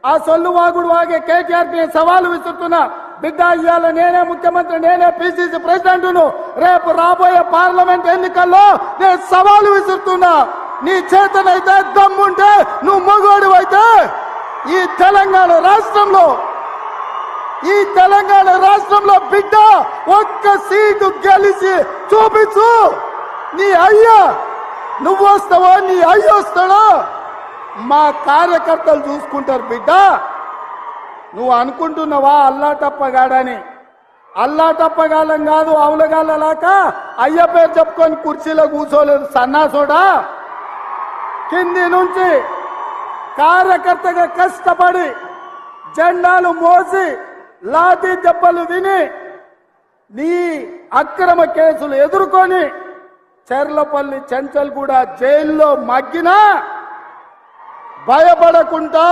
ఆ సొల్లు వాగుడు వాగే కేటీఆర్ కి సవాలు విసురుతున్నా. బిడ్డ ఇవాళ నేనే ముఖ్యమంత్రి, నేనే పిసిసి ప్రెసిడెంట్ను. రేపు రాబోయే పార్లమెంట్ ఎన్నికల్లో నేను సవాలు విసురుతున్నా. నీ చేతనైతే దమ్ముంటే నువ్వు మగోడివైతే ఈ తెలంగాణ రాష్ట్రంలో బిడ్డ ఒక్క సీటు గెలిచి చూపించు. నీ అయ్యా నువ్వు వస్తావో నీ అయ్య వస్తాడో మా కార్యకర్తలు చూసుకుంటారు. బిడ్డ నువ్వు అనుకుంటున్నావా అల్లాటప్పగాడని? అల్లాటప్పగాలం కాదు, అవులగాళ్ళలాక అయ్య పేరు చెప్పుకొని కుర్చీలో కూర్చోలేదు సన్నాసోడా. కింది నుంచి కార్యకర్తగా కష్టపడి జెండాలు మోసి లాఠీ దెబ్బలు విని నీ అక్రమ కేసులు ఎదుర్కొని చెర్లపల్లి చెంచల్ కూడా జైల్లో మగ్గినా భయపడకుండా